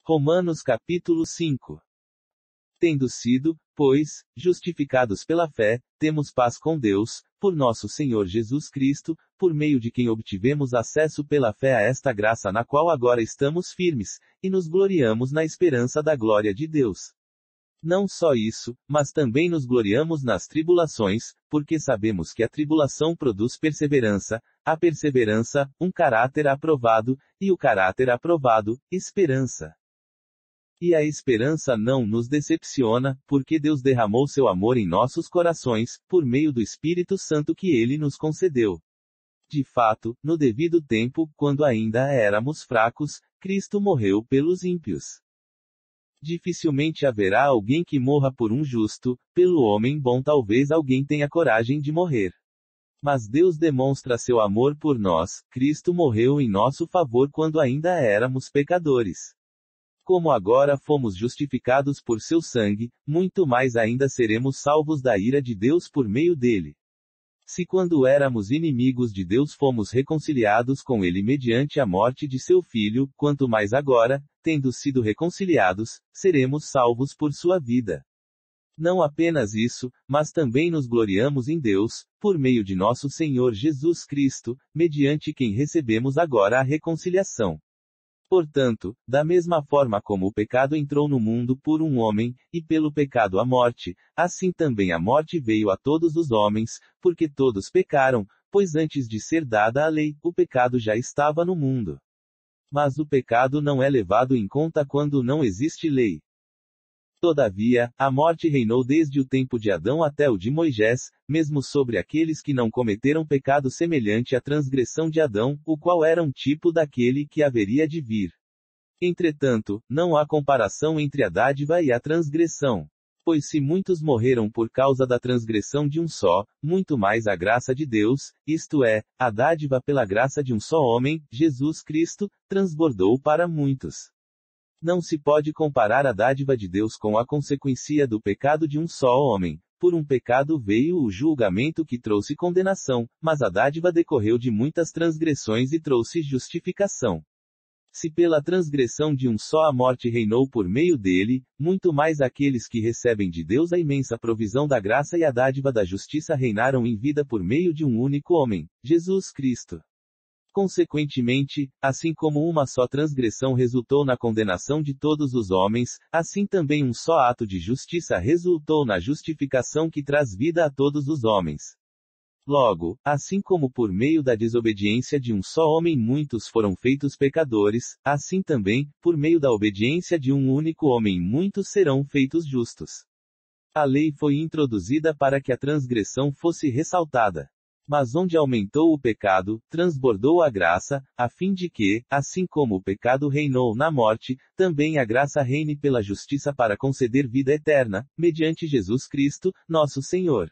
Romanos capítulo 5. Tendo sido, pois, justificados pela fé, temos paz com Deus, por nosso Senhor Jesus Cristo, por meio de quem obtivemos acesso pela fé a esta graça na qual agora estamos firmes, e nos gloriamos na esperança da glória de Deus. Não só isso, mas também nos gloriamos nas tribulações, porque sabemos que a tribulação produz perseverança, a perseverança, um caráter aprovado, e o caráter aprovado, esperança. E a esperança não nos decepciona, porque Deus derramou seu amor em nossos corações, por meio do Espírito Santo que Ele nos concedeu. De fato, no devido tempo, quando ainda éramos fracos, Cristo morreu pelos ímpios. Dificilmente haverá alguém que morra por um justo, pelo homem bom talvez alguém tenha coragem de morrer. Mas Deus demonstra seu amor por nós, Cristo morreu em nosso favor quando ainda éramos pecadores. Como agora fomos justificados por seu sangue, muito mais ainda seremos salvos da ira de Deus por meio dele. Se quando éramos inimigos de Deus fomos reconciliados com ele mediante a morte de seu Filho, quanto mais agora, tendo sido reconciliados, seremos salvos por sua vida. Não apenas isso, mas também nos gloriamos em Deus, por meio de nosso Senhor Jesus Cristo, mediante quem recebemos agora a reconciliação. Portanto, da mesma forma como o pecado entrou no mundo por um homem, e pelo pecado a morte, assim também a morte veio a todos os homens, porque todos pecaram, pois antes de ser dada a lei, o pecado já estava no mundo. Mas o pecado não é levado em conta quando não existe lei. Todavia, a morte reinou desde o tempo de Adão até o de Moisés, mesmo sobre aqueles que não cometeram pecado semelhante à transgressão de Adão, o qual era um tipo daquele que haveria de vir. Entretanto, não há comparação entre a dádiva e a transgressão. Pois se muitos morreram por causa da transgressão de um só, muito mais a graça de Deus, isto é, a dádiva pela graça de um só homem, Jesus Cristo, transbordou para muitos. Não se pode comparar a dádiva de Deus com a consequência do pecado de um só homem. Por um pecado veio o julgamento que trouxe condenação, mas a dádiva decorreu de muitas transgressões e trouxe justificação. Se pela transgressão de um só a morte reinou por meio dele, muito mais aqueles que recebem de Deus a imensa provisão da graça e a dádiva da justiça reinaram em vida por meio de um único homem, Jesus Cristo. Consequentemente, assim como uma só transgressão resultou na condenação de todos os homens, assim também um só ato de justiça resultou na justificação que traz vida a todos os homens. Logo, assim como por meio da desobediência de um só homem muitos foram feitos pecadores, assim também, por meio da obediência de um único homem muitos serão feitos justos. A lei foi introduzida para que a transgressão fosse ressaltada. Mas onde aumentou o pecado, transbordou a graça, a fim de que, assim como o pecado reinou na morte, também a graça reine pela justiça para conceder vida eterna, mediante Jesus Cristo, nosso Senhor.